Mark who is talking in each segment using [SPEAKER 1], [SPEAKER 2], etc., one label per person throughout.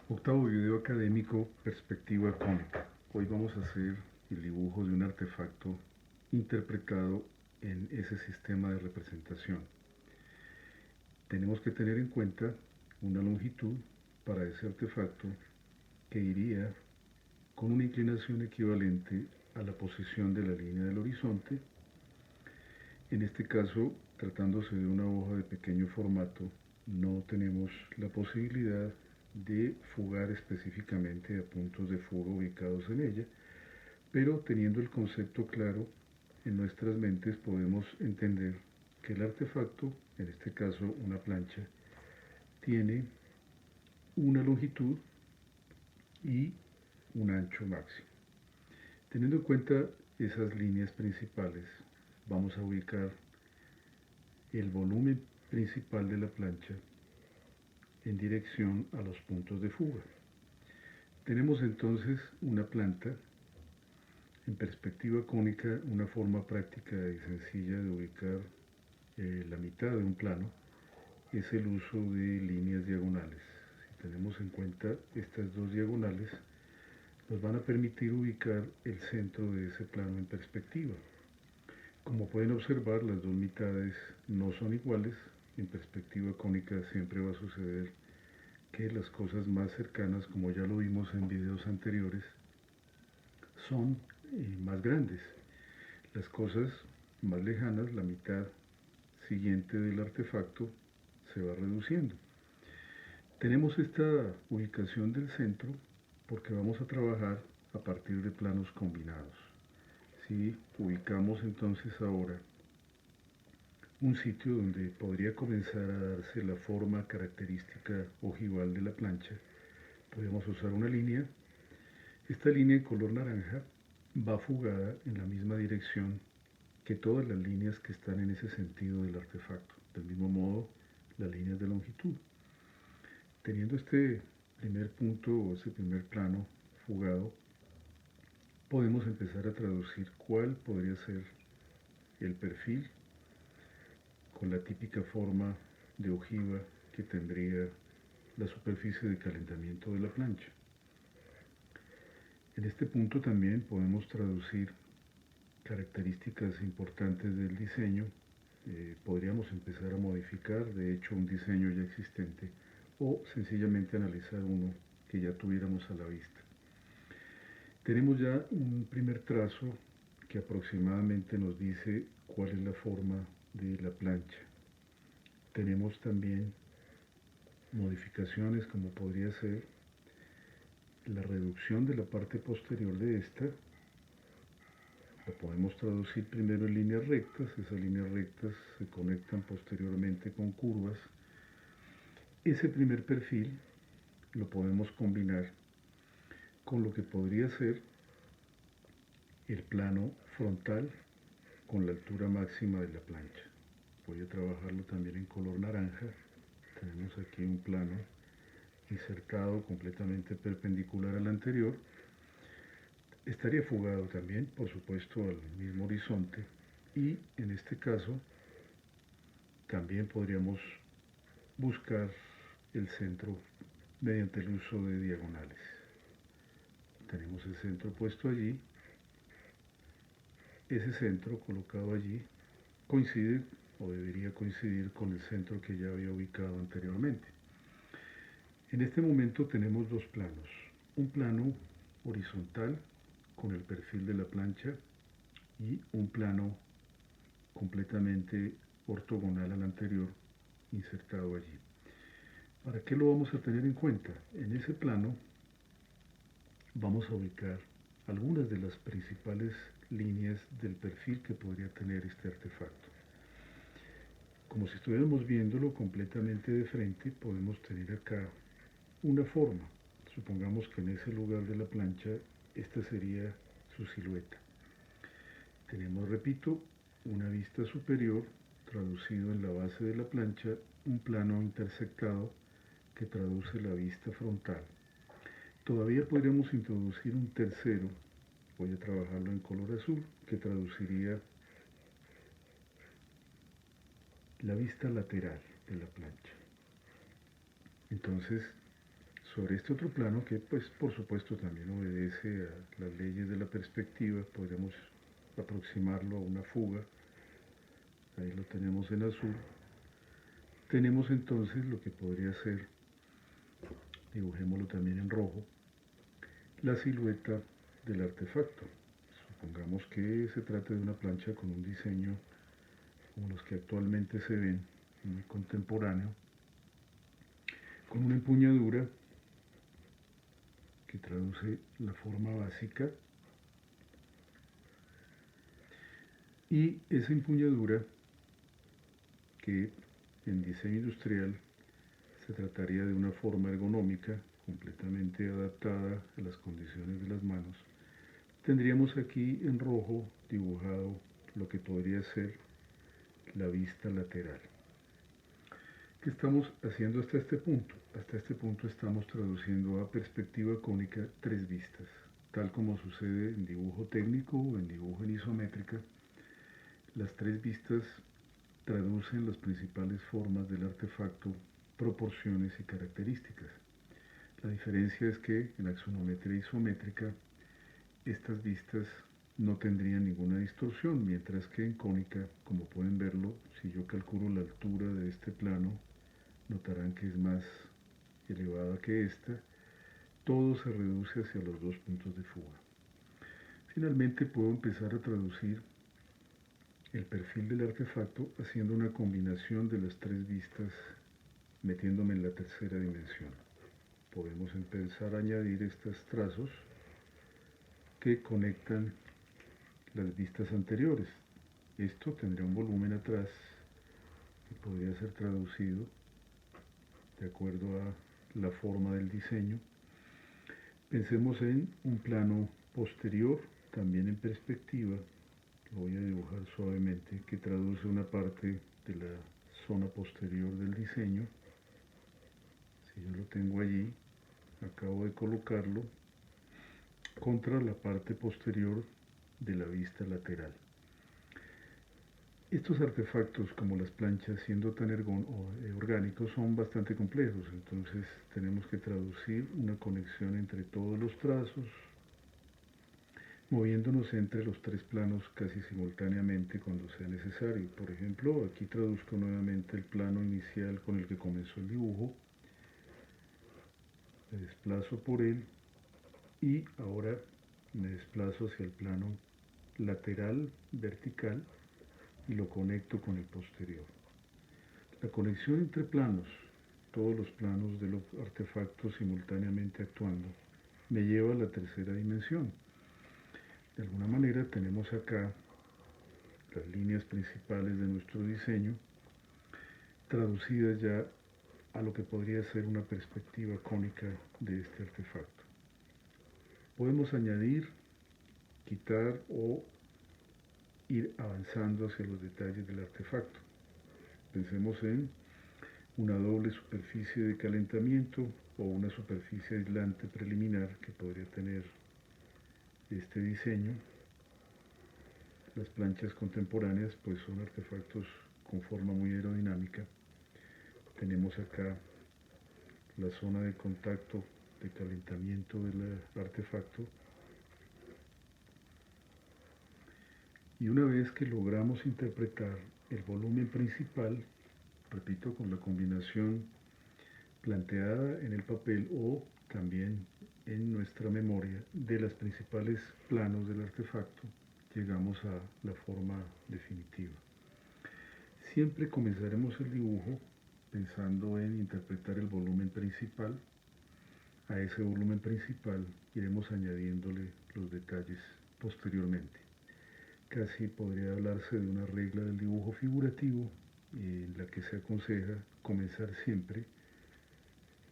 [SPEAKER 1] Octavo video académico, perspectiva cónica. Hoy vamos a hacer el dibujo de un artefacto interpretado en ese sistema de representación. Tenemos que tener en cuenta una longitud para ese artefacto que iría con una inclinación equivalente a la posición de la línea del horizonte. En este caso, tratándose de una hoja de pequeño formato, no tenemos la posibilidad de fugar específicamente a puntos de fuga ubicados en ella, pero teniendo el concepto claro en nuestras mentes podemos entender que el artefacto, en este caso una plancha, tiene una longitud y un ancho máximo. Teniendo en cuenta esas líneas principales, vamos a ubicar el volumen principal de la plancha en dirección a los puntos de fuga. Tenemos entonces una planta en perspectiva cónica, una forma práctica y sencilla de ubicar la mitad de un plano es el uso de líneas diagonales. Si tenemos en cuenta estas dos diagonales, nos van a permitir ubicar el centro de ese plano en perspectiva. Como pueden observar, las dos mitades no son iguales. En perspectiva cónica siempre va a suceder que las cosas más cercanas, como ya lo vimos en videos anteriores, son más grandes. Las cosas más lejanas, la mitad siguiente del artefacto, se va reduciendo. Tenemos esta ubicación del centro porque vamos a trabajar a partir de planos combinados. Si ubicamos entonces ahora un sitio donde podría comenzar a darse la forma característica ojival de la plancha, podemos usar una línea. Esta línea en color naranja va fugada en la misma dirección que todas las líneas que están en ese sentido del artefacto. Del mismo modo, las líneas de longitud. Teniendo este primer punto o ese primer plano fugado, podemos empezar a traducir cuál podría ser el perfil con la típica forma de ojiva que tendría la superficie de calentamiento de la plancha. En este punto también podemos traducir características importantes del diseño. Podríamos empezar a modificar, de hecho, un diseño ya existente o sencillamente analizar uno que ya tuviéramos a la vista. Tenemos ya un primer trazo que aproximadamente nos dice cuál es la forma de la plancha. Tenemos también modificaciones como podría ser la reducción de la parte posterior de esta. La podemos traducir primero en líneas rectas, esas líneas rectas se conectan posteriormente con curvas. Ese primer perfil lo podemos combinar con lo que podría ser el plano frontal con la altura máxima de la plancha. Voy a trabajarlo también en color naranja. Tenemos aquí un plano insertado completamente perpendicular al anterior. Estaría fugado también, por supuesto, al mismo horizonte, y en este caso también podríamos buscar el centro mediante el uso de diagonales. Tenemos el centro puesto allí. Ese centro colocado allí coincide o debería coincidir con el centro que ya había ubicado anteriormente. En este momento tenemos dos planos. Un plano horizontal con el perfil de la plancha y un plano completamente ortogonal al anterior insertado allí. ¿Para qué lo vamos a tener en cuenta? En ese plano vamos a ubicar algunas de las principales líneas del perfil que podría tener este artefacto. Como si estuviéramos viéndolo completamente de frente, podemos tener acá una forma. Supongamos que en ese lugar de la plancha esta sería su silueta. Tenemos, repito, una vista superior traducido en la base de la plancha, un plano intersectado que traduce la vista frontal. Todavía podríamos introducir un tercero, voy a trabajarlo en color azul, que traduciría la vista lateral de la plancha. Entonces, sobre este otro plano que pues por supuesto también obedece a las leyes de la perspectiva. Podríamos aproximarlo a una fuga. Ahí lo tenemos en azul. Tenemos entonces lo que podría ser, dibujémoslo también en rojo, la silueta del artefacto. Supongamos que se trata de una plancha con un diseño como los que actualmente se ven, muy contemporáneo, con una empuñadura que traduce la forma básica, y esa empuñadura que en diseño industrial se trataría de una forma ergonómica completamente adaptada a las condiciones de las manos. Tendríamos aquí en rojo dibujado lo que podría ser la vista lateral. ¿Qué estamos haciendo hasta este punto? Hasta este punto estamos traduciendo a perspectiva cónica tres vistas, tal como sucede en dibujo técnico o en dibujo en isométrica. Las tres vistas traducen las principales formas del artefacto, proporciones y características. La diferencia es que en axonometría isométrica estas vistas no tendrían ninguna distorsión, mientras que en cónica, como pueden verlo, si yo calculo la altura de este plano, notarán que es más elevada que esta. Todo se reduce hacia los dos puntos de fuga. Finalmente puedo empezar a traducir el perfil del artefacto haciendo una combinación de las tres vistas, metiéndome en la tercera dimensión. Podemos empezar a añadir estos trazos que conectan las vistas anteriores. Esto tendría un volumen atrás que podría ser traducido de acuerdo a la forma del diseño. Pensemos en un plano posterior, también en perspectiva. Lo voy a dibujar suavemente, que traduce una parte de la zona posterior del diseño. Si yo lo tengo allí, acabo de colocarlo contra la parte posterior de la vista lateral. Estos artefactos, como las planchas, siendo tan orgánicos, son bastante complejos, entonces tenemos que traducir una conexión entre todos los trazos, moviéndonos entre los tres planos casi simultáneamente cuando sea necesario. Por ejemplo, aquí traduzco nuevamente el plano inicial con el que comenzó el dibujo, me desplazo por él y ahora me desplazo hacia el plano lateral vertical y lo conecto con el posterior. La conexión entre planos, todos los planos de los artefactos simultáneamente actuando, me lleva a la tercera dimensión. De alguna manera tenemos acá las líneas principales de nuestro diseño traducidas ya a lo que podría ser una perspectiva cónica de este artefacto. Podemos añadir, quitar o ir avanzando hacia los detalles del artefacto. Pensemos en una doble superficie de calentamiento o una superficie aislante preliminar que podría tener este diseño. Las planchas contemporáneas pues son artefactos con forma muy aerodinámica. Tenemos acá la zona de contacto de calentamiento del artefacto. Y una vez que logramos interpretar el volumen principal, repito, con la combinación planteada en el papel o también en nuestra memoria de los principales planos del artefacto, llegamos a la forma definitiva. Siempre comenzaremos el dibujo pensando en interpretar el volumen principal. A ese volumen principal iremos añadiéndole los detalles posteriormente. Casi podría hablarse de una regla del dibujo figurativo en la que se aconseja comenzar siempre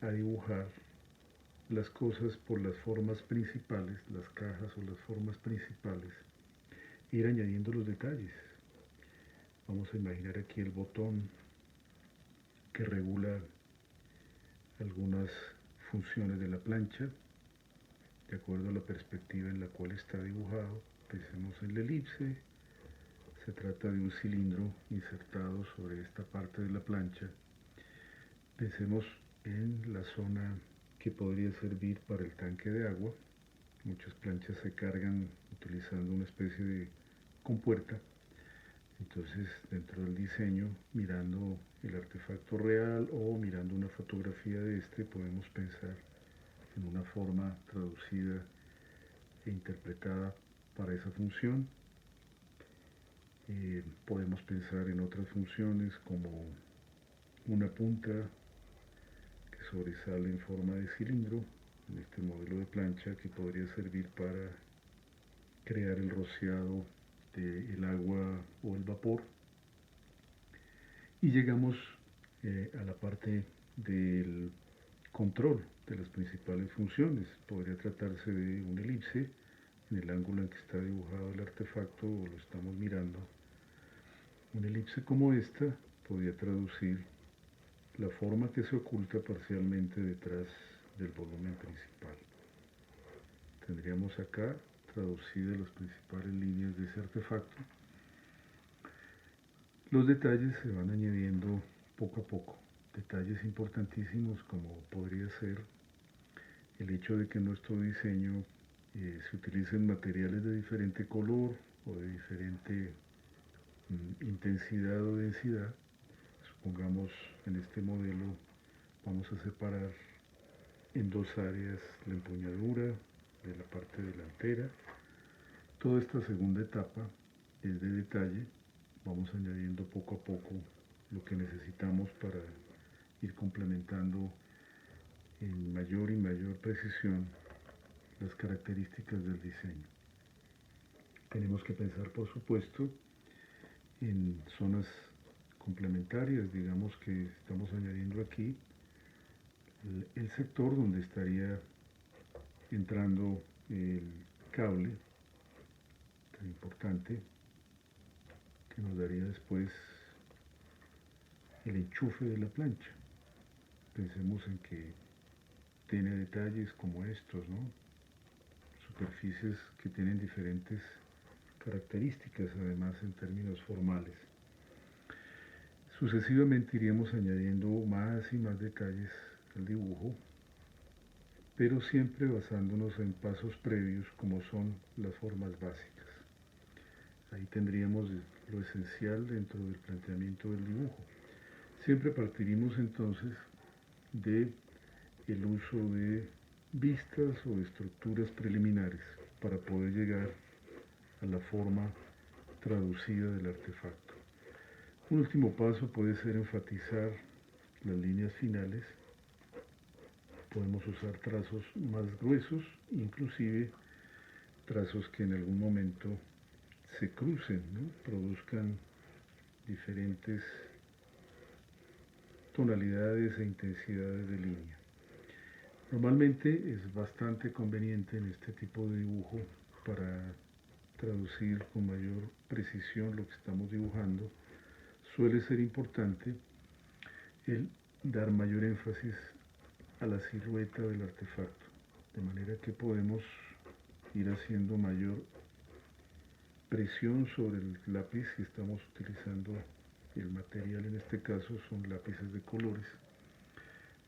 [SPEAKER 1] a dibujar las cosas por las formas principales, las cajas o las formas principales, e ir añadiendo los detalles. Vamos a imaginar aquí el botón que regula algunas funciones de la plancha de acuerdo a la perspectiva en la cual está dibujado. Pensemos en la elipse. Se trata de un cilindro insertado sobre esta parte de la plancha. Pensemos en la zona que podría servir para el tanque de agua. Muchas planchas se cargan utilizando una especie de compuerta. Entonces, dentro del diseño, mirando el artefacto real o mirando una fotografía de este, podemos pensar en una forma traducida e interpretada para esa función. Podemos pensar en otras funciones como una punta que sobresale en forma de cilindro, en este modelo de plancha, que podría servir para crear el rociado del agua o el vapor. Y llegamos a la parte del control de las principales funciones. Podría tratarse de una elipse en el ángulo en que está dibujado el artefacto o lo estamos mirando. Una elipse como esta podría traducir la forma que se oculta parcialmente detrás del volumen principal. Tendríamos acá traducidas las principales líneas de ese artefacto. Los detalles se van añadiendo poco a poco. Detalles importantísimos como podría ser el hecho de que en nuestro diseño se utilicen materiales de diferente color o de diferente intensidad o densidad. Supongamos en este modelo vamos a separar en dos áreas la empuñadura de la parte delantera. Toda esta segunda etapa es de detalle. Vamos añadiendo poco a poco lo que necesitamos para ir complementando en mayor y mayor precisión las características del diseño. Tenemos que pensar, por supuesto, en zonas complementarias. Digamos que estamos añadiendo aquí el sector donde estaría entrando el cable tan importante que nos daría después el enchufe de la plancha. Pensemos en que tiene detalles como estos, ¿no? Superficies que tienen diferentes características, además en términos formales. Sucesivamente iríamos añadiendo más y más detalles al dibujo, pero siempre basándonos en pasos previos como son las formas básicas. Ahí tendríamos lo esencial dentro del planteamiento del dibujo. Siempre partiríamos entonces de el uso de vistas o de estructuras preliminares para poder llegar a la forma traducida del artefacto. Un último paso puede ser enfatizar las líneas finales. Podemos usar trazos más gruesos, inclusive trazos que en algún momento se crucen, ¿no? Produzcan diferentes tonalidades e intensidades de línea. Normalmente es bastante conveniente en este tipo de dibujo para traducir con mayor precisión lo que estamos dibujando. Suele ser importante el dar mayor énfasis a la silueta del artefacto, de manera que podemos ir haciendo mayor presión sobre el lápiz si estamos utilizando el material, en este caso son lápices de colores,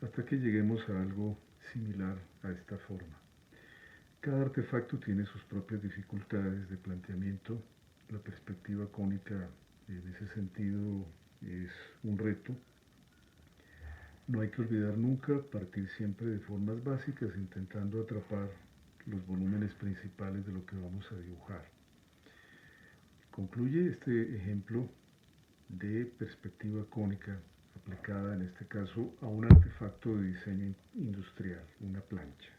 [SPEAKER 1] hasta que lleguemos a algo similar a esta forma. Cada artefacto tiene sus propias dificultades de planteamiento. La perspectiva cónica en ese sentido es un reto. No hay que olvidar nunca partir siempre de formas básicas, intentando atrapar los volúmenes principales de lo que vamos a dibujar. Concluye este ejemplo de perspectiva cónica aplicada en este caso a un artefacto de diseño industrial, una plancha.